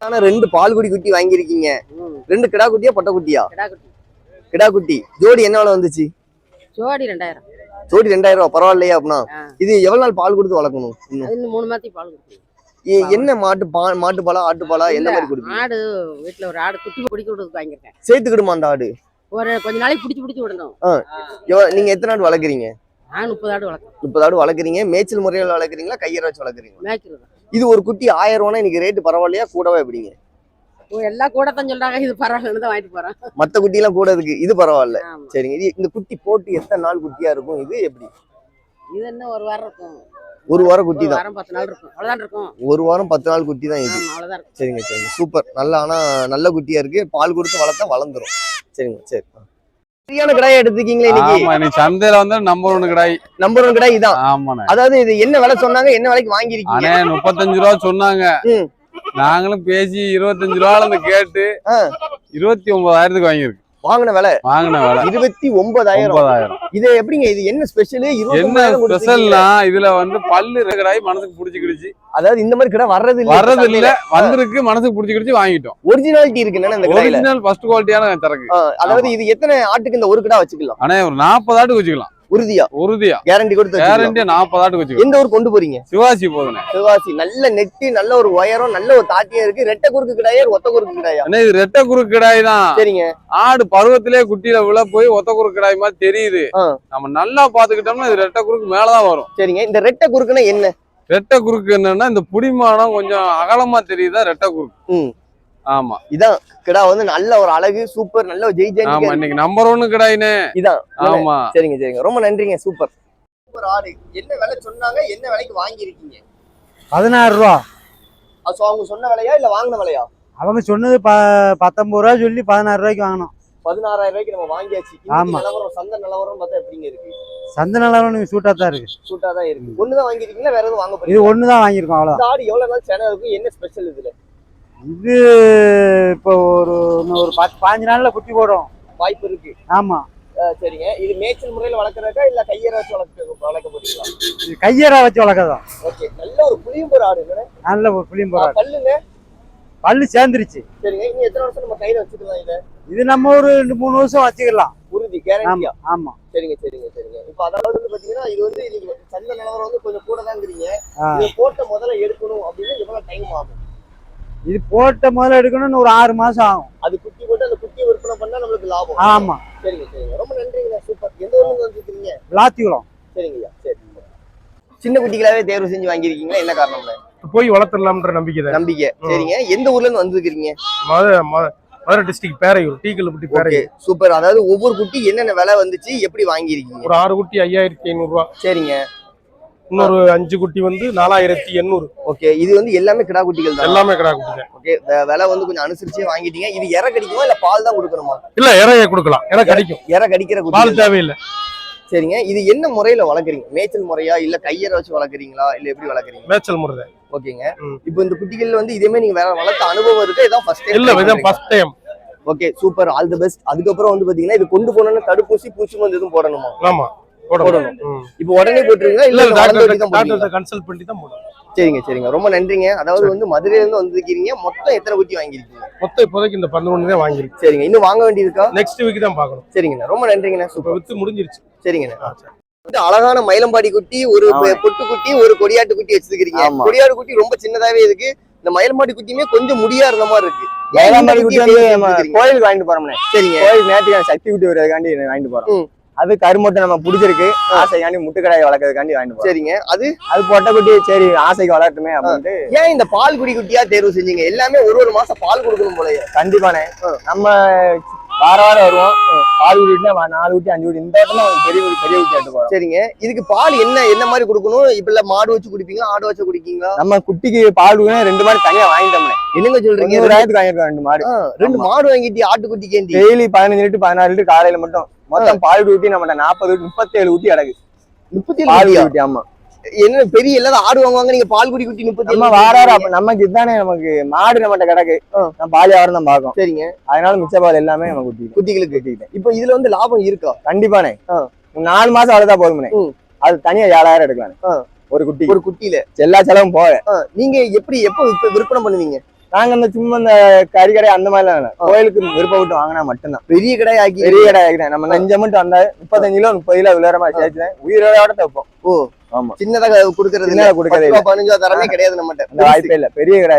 ஆனா ரெண்டு பால்குடி குட்டி வாங்கியிருக்கீங்க. ரெண்டு கிடா குட்டியா பொட்டை குட்டியா? கிடா குட்டி. ஜோடி என்ன விலை வந்துச்சு? ஜோடி 2000. ஜோடி 2000 ரூபா. பரவாயில்லையா? அப்படின்னா இது எவ்வளவு நாள் பால் கொடுத்து வளர்க்கணும்? இன்னும் 3 மாசத்துக்கு பால் கொடுக்கணும். என்ன மாட்டு பாலா ஆட்டு பாலா எந்த மாதிரி கொடுப்பீங்க? ஆடு வீட்டுல ஒரு ஆடு குட்டி பிடிக்க விடுறதுக்கு வாங்கியிருக்கேன். சேர்த்துக்கிடுமா அந்த ஆடு? ஒரு கொஞ்ச நாளைக்கு பிடிச்சு விடணும். நீங்க எத்தனை ஆடு வளர்க்குறீங்க? நான் 30 ஆடு வளர்க்குறேன். 30 ஆடு வளர்க்குறீங்க. மேய்ச்சல் முறையில் வளர்க்குறீங்களா கையற வச்சு வளர்க்குறீங்களா? மேய்ச்சல். இது ஒரு குட்டி 1000 ரூபானா இன்னைக்கு ரேட்டு பரவாயில்லையா கூடவா எப்படிங்க? எல்லாம் கூட தான் சொல்றாங்க. இது பரவாயில்லன்னு தான் வாங்கிட்டு போறேன். மத்த குட்டி எல்லாம் கூட இருக்கு, இது பரவாயில்ல. சரிங்க. இந்த குட்டி போட்டு எத்தனை நாள் குட்டியா இருக்கும்? இது எப்படி? இது என்ன ஒரு வாரம் இருக்கும். ஒரு வாரம் குட்டி தான். 10 நாள் இருக்கும். அவ்வளவுதான் இருக்கும். ஒரு வாரம் 10 நாள் குட்டி தான் இது. அவ்வளவுதான். சரிங்க சரிங்க சூப்பர். ஆனா நல்ல குட்டியா இருக்கு. பால் கொடுத்து வளர்த்தா வளர்ந்துரும். சரிங்க சரி. சரியான கிடாய் எடுத்துக்கீங்களா இன்னைக்கு? ஆமா, இன்னைக்கு சந்தையில வந்து நம்பர் 1 கிடாய். நம்பர் 1 கிடாய் இதான். ஆமாண்ணே. அதாவது இது என்ன விலை சொன்னாங்க, என்ன விலைக்கு வாங்கிருக்கீங்க? அண்ணே 35 ரூபா சொன்னாங்க. நாங்களும் பேசி 25 ரூபால கேட்டு 29,000க்கு வாங்கியிருக்கு. வாங்கின விலை 29,000. இது எப்படிங்க? இது என்ன ஸ்பெஷல்? என்ன ஸ்பெஷல்னா இதுல வந்து பல்லு கிடாய் மனசுக்கு பிடிச்சிக்கிடுச்சு. அதாவது இந்த மாதிரி கடை வர்றது இல்ல, வந்திருக்கு, மனசுக்கு பிடிச்சிக்கிடுச்சு, வாங்கிட்டோம். ஒரிஜினாலிட்டி இருக்கு இந்த கடையில. ஒரிஜினல் ஃபர்ஸ்ட் குவாலிட்டியான சரக்கு. அதாவது இது எத்தனை ஆட்டுக்கு இந்த ஒரு கிடா வச்சுக்கலாம்? அண்ணே ஒரு 40 ஆட்டுக்கு வச்சுக்கலாம். உறுதியா கேரண்டி கொடுத்து? கேரண்டி 40 ஆட்டுக்கு வச்சுக்கலாம். எந்த ஊர் கொண்டு போறீங்க? சிவாசி போதுனே. சிவாசி. நல்ல நெட்டி, நல்ல ஒரு உயரம், நல்ல ஒரு தாட்டியா இருக்கு. ரெட்டை குறுக்கு கிடாயா ஒத்த குறுக்கு கிடாயா? அண்ணே இது ரெட்டை குறுக்கு கிடாய் தான். சரிங்க. ஆடு பருவத்திலே குட்டியில விழ போய் ஒத்த குறுக்கு கிடாய் மாதிரி தெரியுது. நம்ம நல்லா பாத்துக்கிட்டோம்னா இது ரெட்டை குறுக்கு மேலதான் வரும். சரிங்க. இந்த ரெட்டை குறுக்குன்னா என்ன? ரெட்டை குறுக்கு என்னன்னா இந்த புடிமானம் கொஞ்சம் அகலமா தெரியுதா ரெட்டை குறுக்கு. ஆமா, இதான் கிடா வந்து நல்ல ஒரு அழகு, சூப்பர், நல்ல ஒரு ஜெய் ஜெய். ஆமா, இன்னைக்கு நம்பர் 1 கிடாயினே இதான். ஆமா. சரிங்க சரிங்க ரொம்ப நன்றிங்க. சூப்பர். சூப்பர் ஆடு. என்ன விலை சொன்னாங்க, என்ன விலைக்கு வாங்கியிருக்கீங்க? 16 ரூபா. அது அவங்க சொன்ன விலையா இல்ல வாங்கின விலையா? அவங்க சொன்னது 19 ரூபா சொல்லி 16 ரூபாய்க்கு வாங்கினோம். 16,000 ரூபாய்க்கு நம்ம வாங்கியாச்சு. ஆமா. நிலவரம் சந்தை நிலவரம் பார்த்தா எப்படிங்க இருக்கு? சந்தை நிலவரம் சூட்டா தான் இருக்கு. சூட்டா தான் இருக்கு. ஒண்ணுதான் வாங்கிருக்கீங்களா வேற எதுவும் வாங்க போறீங்க? இது ஒண்ணுதான் வாங்கியிருக்கோம். அவ்வளவு. இந்த ஆடு எவ்வளவு நாள் சேனல் இருக்கு? என்ன ஸ்பெஷல் இதுல? இது இப்போ ஒரு 10-15 நாள்ல குட்டி போடும் வாய்ப்பு இருக்கு. ஆமா. சரிங்க. இது மேய்ச்சல் முறையில வளர்க்கறதா இல்ல கையற வச்சு வளர்க்க போறீங்களா? இது கையற வச்சு வளர்க்கறதா. ஓகே. நல்ல ஒரு புளியம்பூர் ஆடு இல்ல? நல்ல ஒரு புளியம்பூர் ஆடு. பல்லுங்க? பல்லு சேர்ந்துருச்சு. சரிங்க. இன்னும் எத்தனை வருஷம் நம்ம கையில வச்சுக்கலாம் இத? இது நம்ம ஒரு 2-3 வருஷம் வச்சுக்கலாம். உறுதி கேரண்டியா? ஆமா. சரிங்க சரிங்க சரிங்க. இப்போ அதாவது வந்து பாத்தீங்கன்னா இது வந்து இன்னைக்கு சந்தை நிலவரம் வந்து கொஞ்சம் கூட தான்ங்கறீங்க. இது போட்ட முதல்ல எடுக்கணும் அப்படின்னா எவ்வளவு டைம் ஆகும்? இது போட்ட முதல்ல எடுக்கணும்னு ஒரு 6 மாசம் ஆகும். அது குட்டி போட்டு அந்த குட்டியை விற்பனை பண்ணா நமக்கு லாபம். ஆமா. சரிங்க சரிங்க ரொம்ப நன்றிங்க. சூப்பர். எந்த ஊர்ல இருந்து வந்திருக்கீங்க? விளாத்திக்குளம். சரிங்கய்யா. சரி. சின்ன குட்டிகளாவே தேர்வு செஞ்சு வாங்கியிருக்கீங்களா? என்ன காரணம்ல? போய் வளர்த்துடலாம்ன்ற நம்பிக்கை. சரிங்க. எந்த ஊர்ல இருந்து வந்திருக்கீங்க? மதுரை டிஸ்ட்ரிக்ட் பேரையூர் டீக்கல்பட்டி பேரையூர். சூப்பர். அதாவது ஒவ்வொரு குட்டி என்னென்ன விலை வந்துச்சு, எப்படி வாங்கியிருக்கீங்க? ஒரு 6 குட்டி 5,500 ரூபா. சரிங்க. இன்னொரு 5 குட்டி வந்து 4,800. ஓகே. இது வந்து எல்லாமே கிடா குட்டிகள் தான்? எல்லாமே கிடா குட்டிகள். ஓகே. விலை வந்து கொஞ்சம் அனுசரிச்சே வாங்கிட்டீங்க. இது இறை கடிக்குமா இல்ல பால் தான் கொடுக்கணுமா? இல்ல, இறைய கொடுக்கலாம். இறை கடிக்கும். இறை கடிக்கிற குட்டி. பால் தேவையில்லை. சரிங்க. இது என்ன முறையில வளர்க்குறீங்க? மேய்ச்சல் முறையா இல்ல கையற வச்சு வளர்க்குறீங்களா இல்ல எப்படி வளர்க்குறீங்க? மேய்ச்சல் முறை. ஓகேங்க. இப்போ இந்த குட்டிகள் வந்து இதே மாதிரி நீங்க வேற வளர்த்த அனுபவம் இருக்கு? இதான் ஃபர்ஸ்ட் டைம்? இல்ல, இதான் first time. Okay super. All the best. அதுக்கப்புறம் வந்து பாத்தீங்கன்னா இது கொண்டு போனோம்னா தடுப்பூசி பூச்சி மருந்து எதுவும் போடணுமா? ஆமா போடணும். இப்போ உடனே போட்டுருவீங்களா இல்ல டாக்டர் கன்சல்ட் பண்ணி தான் போடணும்? சரிங்க சரிங்க ரொம்ப நன்றிங்க. அதாவது வந்து மதுரையில இருந்து வந்திருக்கீங்க. மொத்தம் எத்தனை குட்டி வாங்கிருக்கீங்க? மொத்தம் இப்போதைக்கு இந்த 11 தான் வாங்கிருக்கு. சரிங்க. இன்னும் வாங்க வேண்டியிருக்கா? நெக்ஸ்ட் வீக் தான் பார்க்கணும். சரிங்கண்ணா ரொம்ப நன்றிங்கண்ணா. சூப்பர். வித்து முடிஞ்சிருச்சு. சரிங்கண்ணா. அழகான மயிலம்பாடி குட்டி, ஒரு பொட்டு குட்டி, ஒரு கொடியாட்டு குட்டி வச்சிருக்கீங்க. கொடியாடு குட்டி ரொம்ப சின்னதாவே இருக்கு. இந்த மயிலம்பாடி குட்டியுமே கொஞ்சம் முடியா இருந்த மாதிரி இருக்கு. மயிலம்பாடி குட்டி வந்து கோயிலுக்கு வாங்கிட்டு போறோம்னே. சரிங்க. கோயிலுக்கு நேற்றுக்கு சக்தி குட்டி வருவதுக்காண்டி வாங்கிட்டு போறோம். அது கருமொட்டை நம்ம பிடிச்சிருக்கு, ஆசைக்காண்டி முட்டுக்கடாயை வளர்க்கறதுக்காண்டி வாங்கிட்டு போறோம். சரிங்க. அது பொட்டை குட்டி சரி ஆசைக்கு வளர்ட்டுமே அப்படின்ட்டு. ஏன் இந்த பால் குடி குட்டியா தேர்வு செஞ்சீங்க? எல்லாமே ஒரு மாசம் பால் கொடுக்கணும் போலயே. கண்டிப்பானே. நம்ம வாரம் வருவோம். பால் குட்டினா 4 குட்டி 5 குட்டி. இந்த இடத்துல பெரிய குட்டி எடுத்து போறோம். சரிங்க. இதுக்கு பால் என்ன மாதிரி கொடுக்கணும்? இப்ப இல்ல மாடு வச்சு குடிப்பீங்களா ஆடு வச்சு குடிக்கீங்களா? நம்ம குட்டிக்கு பால் குடிக்கணும் 2 மாடு தனியா வாங்கிட்டோம்னே. என்னங்க சொல்றீங்க? 100,000க்கு வாங்கிருக்கோம் 2 மாடு. 2 மாடு வாங்கிட்டு ஆட்டுக்குட்டிக்கு டெய்லி 15 லிட்டர் 16 லிட்டர் காலையில மட்டும். மொத்தம் பால் குட்டி நம்ம 40 37 குட்டி கிடக்கு. 37 குட்டி. ஆமா. என்ன பெரிய எல்லாரும் ஆடு வாங்குவாங்க, நீங்க பால் குடி குட்டி 37 வாரம். அப்ப நமக்கு இதுதானே நமக்கு மாடு நம்மகிட்ட கிடக்கு. நம்ம பால் வியாபாரம் தான் பார்க்கும். சரிங்க. அதனால மிச்ச பால் எல்லாமே நம்ம குட்டிகளுக்கு கட்டிக்கிட்டேன். இப்போ இதுல வந்து லாபம் இருக்கா? கண்டிப்பானே. 4 மாசம் வளர்த்தா போதும்னே. அது தனியா 7,000 எடுக்கலாம் ஒரு குட்டியில. எல்லா செலவும் போக. நீங்க எப்ப விற்பனை பண்ணுவீங்க? நாங்க இந்த சும்மா இந்த கறிக்கடை அந்த மாதிரி எல்லாம் கோயிலுக்கு விருப்பப்பட்டு வாங்கினா மட்டும்தான். பெரிய கடை ஆக்கி பெரிய கடை ஆகிட்டேன். நம்ம நெஞ்ச மட்டும் அந்த 35 கிலோ 30 கிலோ விளையாட சேர்த்துறேன். உயிரோட தைப்போம். ஓ ஆமா, சின்னதா கொடுக்கறது சின்னதா கொடுக்கறது 15 தரமே கிடையாது நம்மகிட்ட. அந்த வாய்ப்பே இல்ல. பெரிய கடை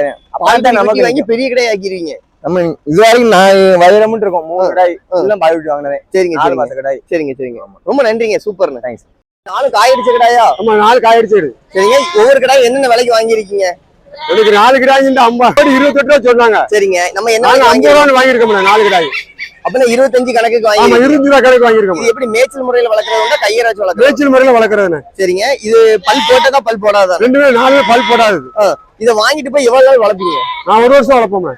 நமக்கு வாங்கி பெரிய கடை ஆக்கிடுவீங்க. நம்ம இது வரைக்கும் நான் வயிறமுட்டு இருக்கோம். 3 கடை எல்லாம் பாய் விட்டு வாங்கினேன். சரிங்க 4 மாச கடை. சரிங்க சரிங்க, ரொம்ப நன்றிங்க, சூப்பர்ண்ணே. தேங்க்ஸ். 4 காயடிச்ச கடாயா? ஆமா 4 காயடிச்சு. சரிங்க, ஒவ்வொரு கடாய் என்னென்ன விலைக்கு வாங்கியிருக்கீங்க? எனக்கு 4 கிடாய் இந்த 50 28 ரூபா சொன்னாங்க. சரிங்க, நம்ம என்ன 50 ரூபா வாங்கியிருக்கோம் 4 கிடாய். அப்பனா 25 கணக்குக்கு ஆமா வாங்கி 20 ரூபா கணக்கு வாங்கியிருக்கோம். இது எப்படி மேய்ச்சல் முறையில வளர்க்கறதா கையராச்சு வளர்க்கறது? மேய்ச்சல் முறையில வளர்க்கறதுன்னு. சரிங்க, இது பல் போட்டதா பல் போடாதா? ரெண்டுமே 4 பல் போடாது. இத வாங்கிட்டு போய் எவ்வளவு நாள் வளர்ப்பீங்க? நான் 1 வருஷம் வளர்ப்போம்.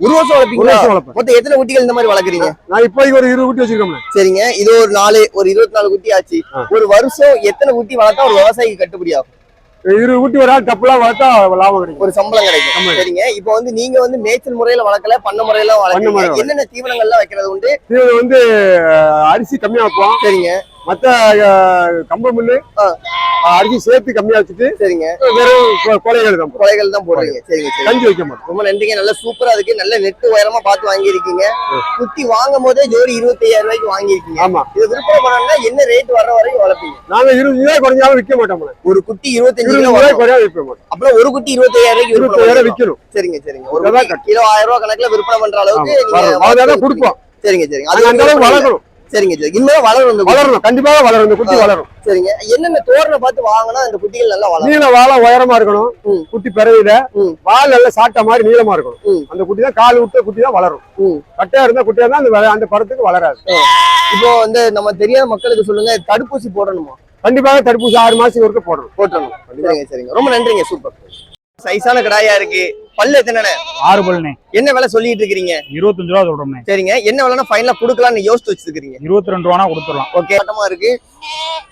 1 வருஷம் வளர்ப்பீங்களா? 1 வருஷம் வளர்ப்பேன். மொத்தம் எத்தனை குட்டிகள் இந்த மாதிரி வளர்க்குறீங்க? நான் இப்போதைக்கு ஒரு 20 குட்டி வச்சிருக்கோம். சரிங்க, இது ஒரு 24 குட்டி ஆச்சு. ஒரு வருஷம் எத்தனை குட்டி வளர்த்தா ஒரு விவசாயிக்கு கட்டுப்படி ஆகும்? 20 குட்டி ஒரு ஆள் தப்புலாம் வளர்த்தா லாபம் கிடைக்கும். ஒரு சம்பளம் கிடைக்கும். சரிங்க, இப்போ வந்து நீங்க வந்து மேய்ச்சல் முறையில வளர்க்கல, பண்ண முறையில வளர்க்கல. என்னென்ன தீவனங்கள்லாம் வைக்கிறது உண்டு? இது வந்து அரிசி கம்மியா வைப்போம். சரிங்க, மத்த கம்பு மில்லு அரிசி சேர்த்து கம்மியா வச்சுட்டு சரிங்க, வெறும் கொலைகள் தான் போடுறீங்க. சரிங்க சரி, கஞ்சி வைக்க மாட்டோம். ரொம்ப நன்றிங்க. நல்ல சூப்பரா இருக்கு. நல்ல நெட்டு உயரமா பார்த்து வாங்கியிருக்கீங்க. குட்டி வாங்கும் போதே ஜோடி 25,000 ரூபாய்க்கு வாங்கியிருக்கீங்க. ஆமா, இது விற்பனை பண்ணா என்ன ரேட் வர்ற வரைக்கும் வளர்ப்பீங்க? நாங்க 20 ரூபாய் குறைஞ்சாலும் விற்க மாட்டோம். ஒரு குட்டி 25 ரூபாய் குறையா விற்க மாட்டோம். அப்புறம் ஒரு குட்டி 25,000 ரூபாய்க்கு 25,000 விற்கணும். சரிங்க சரிங்க, ஒரு கிலோ 1000 ரூபாய் கணக்குல விற்பனை பண்ற அளவுக்கு நீங்க கொடுப்போம். சரிங்க சரிங்க, அது அந்த அளவுக்கு வளர்க்கணும். சரிங்க சரி, இன்னும் வளரணும், கண்டிப்பாக வளரும். இந்த குட்டி வளரும். சரிங்க, என்னென்ன தோரணை பார்த்து வாங்கினா இந்த குட்டிகள் நல்லா வளரும்? நீள வாழை உயரமா இருக்கணும். குட்டி பிறவில வால் நல்லா சாட்ட மாதிரி நீளமா இருக்கணும். அந்த குட்டி தான் கால் விட்ட குட்டி தான் வளரும். கட்டையா இருந்தா குட்டியா தான் அந்த படத்துக்கு வளராது. இப்போ வந்து நம்ம தெரியாத மக்களுக்கு சொல்லுங்க, தடுப்பூசி போடணுமா? கண்டிப்பாக தடுப்பூசி 6 மாசத்துக்கு ஒருக்க போடணும். சரிங்க சரிங்க, ரொம்ப நன்றிங்க, சூப்பர். சைஸான கடாயா இருக்கு. பல்லு எத்தனை? 6 பல்லுண்ணே. என்ன விலை சொல்லிட்டு இருக்கீங்க? 25 ரூபா சொல்றோம்ண்ணே. சரிங்க, என்ன விலைனா ஃபைனலா கொடுக்கலாம்னு யோசிச்சு வச்சிருக்கீங்க? 22 ரூபானா கொடுத்துடலாம். ஓகே, கட்டமா இருக்கு.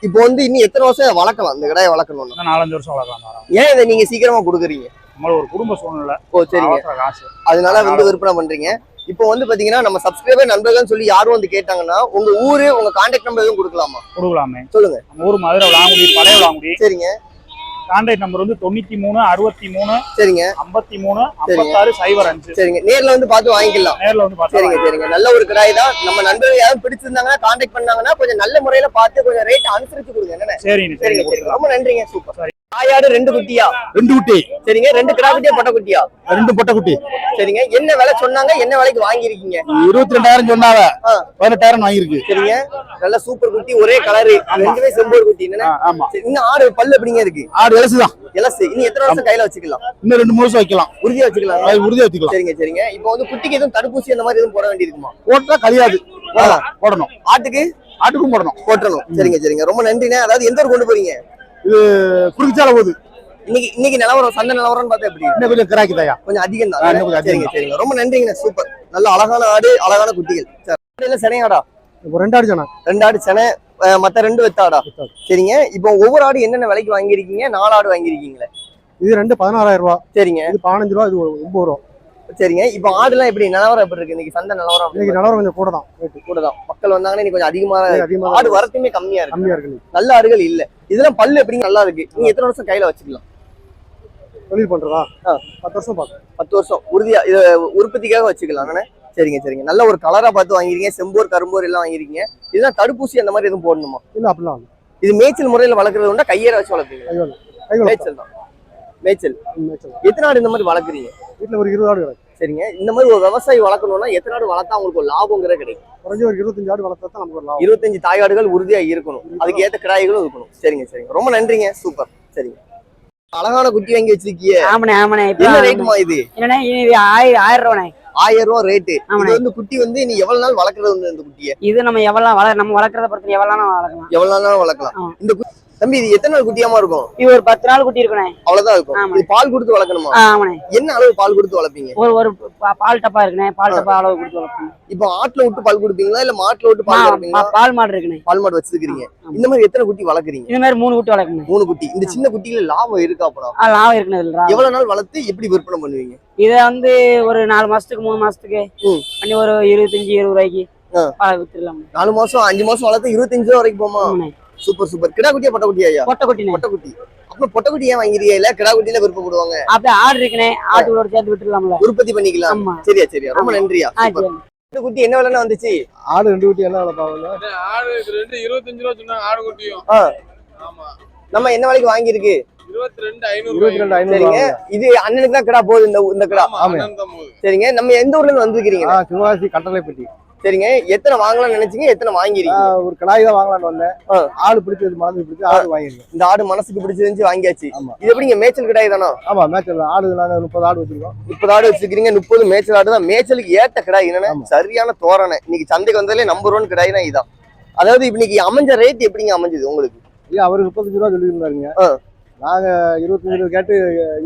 இப்போ வந்து இன்னும் எத்தனை வருஷம் வளர்க்கலாம் இந்த கடாயை வளர்க்கணும்னா? 4-5 வருஷம் வளர்க்கலாம். ஏன் இதை நீங்க சீக்கிரமா கொடுக்குறீங்க? நம்மள ஒரு குடும்ப சூழ்நிலை. ஓ சரிங்க, காசு அதனால வந்து விற்பனை பண்றீங்க. இப்போ வந்து பாத்தீங்கன்னா நம்ம சப்ஸ்கிரைபர் நண்பர்கள் சொல்லி யாரும் வந்து கேட்டாங்கன்னா உங்க ஊரு, உங்க கான்டாக்ட் நம்பர் எதுவும் கொடுக்கலாமா? கொடுக்கலாமே, சொல்லுங்க. நம்ம ஊர் மதுரை விளாங்குடி, பழைய விளாங்குடி. சரிங்க, கான்டாக்ட் நம்பர் வந்து 93 63 சரிங்க 53 56 05. சரிங்க, நேர்ல வந்து பார்த்து வாங்கிக்கலாம். நேர்ல வந்து பார்த்தா சரிங்க சரிங்க, நல்ல ஒரு கடாய் தான். நம்ம நண்பர்கள் யாரும் பிடிச்சிருந்தாங்கன்னா கான்டாக்ட் பண்ணாங்கன்னா கொஞ்சம் நல்ல முறையில பார்த்து கொஞ்சம் ரேட் அனுசரிச்சு கொடுங்க. என்ன? சரிங்க சரிங்க சரிங்க, சரிங்க, ரொம்ப நன்றிங்க, சூப்பர். தாயாடு 2 குட்டியா? 2 குட்டி. சரிங்க, 2 கிடா குட்டியா பொட்டை குட்டியா? 2 பொட்டை குட்டி. சரிங்க, என்ன விலை சொன்னாங்க, என்ன விலைக்கு வாங்கியிருக்கீங்க? 22,000 சொன்னாங்க, 18,000 வாங்கியிருக்கு. சரிங்க, நல்ல சூப்பர் குட்டி, ஒரே கலரு, ரெண்டுமே செம்போர் குட்டி. என்ன? ஆமா. இன்னும் ஆடு பல்லு எப்படிங்க இருக்கு? ஆடு எலசுதான். எலசு. இன்னும் எத்தனை வருஷம் கையில வச்சுக்கலாம்? இன்னும் 2-3 வருஷம் வைக்கலாம். உறுதியா வச்சுக்கலாம். உறுதியா வச்சுக்கலாம். சரிங்க சரிங்க, இப்போ வந்து குட்டிக்கு எதுவும் தடுப்பூசி அந்த மாதிரி எதுவும் போட வேண்டியிருக்குமா? போட்டா கழியாது, போடணும். ஆட்டுக்கும் போடணும். போட்டணும். சரிங்க சரிங்க, ரொம்ப நன்றிண்ணே. அதாவது எந்த ஊர் கொண்டு போறீங்க? இது குறுக்குச்சாலை போகுது. இன்னைக்கு நிலவரம், சந்தை நிலவரம்னு பார்த்தா எப்படி? இன்னும் கொஞ்சம் கிராக்கி தாயா, கொஞ்சம் அதிகம் தான். சரிங்க சரிங்க, ரொம்ப நன்றிங்கண்ணே, சூப்பர். நல்ல அழகான ஆடு, அழகான குட்டிகள். சரி, செனையாடா? 2 ஆடு சொன்னா. 2 ஆடு செனை, மத்த 2 வெத்தாடா? சரிங்க, இப்போ ஒவ்வொரு ஆடு என்னென்ன விலைக்கு வாங்கியிருக்கீங்க? 4 ஆடு வாங்கியிருக்கீங்களே. இது 2 16,000 ரூபா. சரிங்க, இது 15 ரூபா, இது 9 ரூபா. சரிங்க, இப்போ ஆடுலாம் எப்படி நிலவரம் எப்படி இருக்கு இன்னைக்கு? சந்தை நிலவரம் இன்னைக்கு நிலவரம் கொஞ்சம் கூட தான். மக்கள் வந்தாங்கன்னா இன்னைக்கு கொஞ்சம் அதிகமா ஆடு வரத்துமே கம்மியா இருக்கு. நல்ல ஆடுகள் இல்ல. இதெல்லாம் பல்லு எப்படி நல்லா இருக்கு. நீங்க எத்தனை வருஷம் கையில வச்சுக்கலாம்? தொழில் பண்றதா? 10 வருஷம் பார்க்கலாம். 10 வருஷம் உறுதியா இதை உற்பத்திக்காக வச்சுக்கலாம். சரிங்க சரிங்க, நல்ல ஒரு கலரா பார்த்து வாங்கிருக்கீங்க. செம்போர் கரும்போர் எல்லாம் வாங்கிருக்கீங்க. இதெல்லாம் தடுப்பூசி அந்த மாதிரி எதுவும் போடணுமா? இல்ல, அப்படிலாம் இது மேய்ச்சல் முறையில வளர்க்கறது உண்டா, கையேற வச்சு வளர்ப்பீங்க? மேய்ச்சல் தான். மேய்ச்சல். எத்தனை ஆடு இந்த மாதிரி வளர்க்குறீங்க? வீட்டுல ஒரு 20 ஆடு கிடக்கு. சரிங்க, இந்த மாதிரி ஒரு விவசாயி வளர்க்கணும்னா எத்தனை ஆடு வளர்த்தா அவங்களுக்கு ஒரு லாபங்கிற கிடைக்கும்? குறைஞ்ச ஒரு 25 ஆடு வளர்த்தா தான் நமக்கு ஒரு லாபம். 25 தாயாடுகள் உறுதியா இருக்கணும், அதுக்கு ஏத்த கிடாய்களும் இருக்கணும். சரிங்க சரிங்க, ரொம்ப நன்றிங்க, சூப்பர். சரிங்க, அழகான குட்டி வாங்கி வச்சிருக்கீங்க. ஆமாண்ணே ஆமாண்ணே. என்ன ரேட்டுமா இது? என்னண்ணே, இது 1000 ரூபாண்ணே. 1000 ரூபா ரேட்டு. இது வந்து குட்டி வந்து நீ எவ்வளவு நாள் வளர்க்கறது வந்து இந்த குட்டியை? இது நம்ம நம்ம வளர்க்கறத பொறுத்து எவ்வளவு நாள் வளர்க்கலாம். எவ்வளவு நாள் வளர்க்கலாம். இந்த தம்பி இது எத்தனை நாள் குட்டியாமா இருக்கும்? இது ஒரு 10 நாள் குட்டி இருக்குண்ணே. அவ்வளவுதான் இருக்கும். இது பால் கொடுத்து வளர்க்கணுமா? ஆமாண்ணே. என்ன அளவு பால் கொடுத்து வளர்ப்பீங்க? ஒரு பால் டப்பா இருக்குண்ணே, பால் டப்பா அளவு கொடுத்து வளர்ப்பீங்க. இப்போ ஆட்டுல விட்டு பால் கொடுப்பீங்களா இல்ல மாட்டுல விட்டு பால் வளர்ப்பீங்களா? பால் மாடு இருக்குண்ணே. பால் மாடு வச்சிருக்கீங்க. இந்த மாதிரி எத்தனை குட்டி வளர்க்குறீங்க? இந்த மாதிரி 3 குட்டி வளர்க்கணும். 3 குட்டி. இந்த சின்ன குட்டியில லாபம் இருக்கா? அப்பனா லாபம் இருக்குண்ணே. எவ்வளவு நாள் வளர்த்து எப்படி விற்பனை பண்ணுவீங்க? இத வந்து ஒரு 4 மாசத்துக்கு 3 மாசத்துக்கு பண்ணி ஒரு 25-20 ரூபாய்க்கு வித்துடலாம். 4 மாசம் 5 மாசம் வளர்த்து 25 ரூபா வரைக்கும் போமா? Super super. கிடா குட்டியா பொட்டை குட்டியா? பொட்டை குட்டி. பொட்டை குட்டி. அப்ப இப்ப பொட்டைக்குட்டி ஏன் வாங்கிறீங்க இல்ல கிடா குட்டியில விருப்பப்படுவாங்க அப்படியே ஆடு இருக்குனே ஆட்டுகளோட சேர்த்து விட்டுலாம்ல. உற்பத்தி பண்ணிக்கலாம். ஆமா. சரியா ரொம்ப நன்றியா. சரி. இந்த குட்டி என்ன விலைன்னு வந்துச்சு? ஆடு 2 குட்டி என்ன விலை பாவங்க? ஆடு 25 ரூபா சொன்னாங்க ஆடு குட்டியும். ஆமா. நம்ம என்ன விலைக்கு வாங்கியிருக்கு? 22,500. சரிங்க. இது அண்ணனுக்கு தான் கிடா போகுது இந்த கிடா. சரிங்க. நம்ம எந்த ஊர்ல இருந்து வந்திருக்கீங்க? சிவகாசி கட்டளைப்பட்டி. சரிங்க. எத்தனை வாங்கலாம்னு நினைச்சீங்க? எத்தனை வாங்கிருக்கீங்க? ஒரு கடாய் தான் வாங்கலாம்னு வந்தேன். ஆடு பிடிச்சது மனசுக்கு பிடிச்சி ஆடு வாங்கிருக்கேன். இந்த ஆடு மனசுக்கு பிடிச்சிருந்து வாங்கியாச்சு. ஆமா. இது எப்படிங்க மேய்ச்சல் கிடாய் தானோ? ஆமா மேய்ச்சல் ஆடு நாங்க 30 ஆடு வச்சிருக்கோம். 30 ஆடு வச்சிருக்கீங்க. 30 மேய்ச்சல் ஆடு தான். மேய்ச்சலுக்கு ஏத்த கிடாய் என்னன்னா சரியான தோரணை. இன்னைக்கு சந்தைக்கு வந்தாலே நம்பர் 1 கிடாய்னா இதான். அதாவது இன்னைக்கு அமைஞ்ச ரேட் எப்படிங்க அமைஞ்சது உங்களுக்கு? இல்ல அவரு 35 ரூபா சொல்லியிருந்தாருங்க. நாங்க 25 ரூபா கேட்டு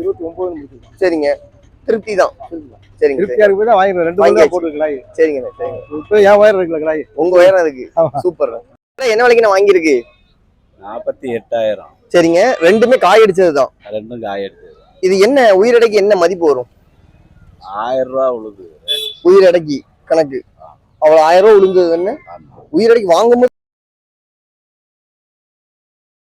29 முடிச்சிருக்கோம். சரிங்க. திருப்தி தான். சரிங்க. திருப்தியா இருக்கு தான் வாங்கிடுறேன். 2 மணி போட்டு கிடாய். சரிங்க. இப்போ என் வயர் இருக்குல்ல கிடாய். உங்க வயரம் இருக்கு. சூப்பர். என்ன விலைக்கு நான் வாங்கியிருக்கு? 48,000. சரிங்க. ரெண்டுமே காய் அடிச்சதுதான். ரெண்டும் காய் எடுத்தது. இது என்ன உயிரடைக்கு என்ன மதிப்பு வரும்? 1000 ரூபா உழுது. உயிரடைக்கு கணக்கு அவ்வளவு 1000 ரூபாய் உளுந்ததுன்னு உயிரடைக்கு வாங்கும்போது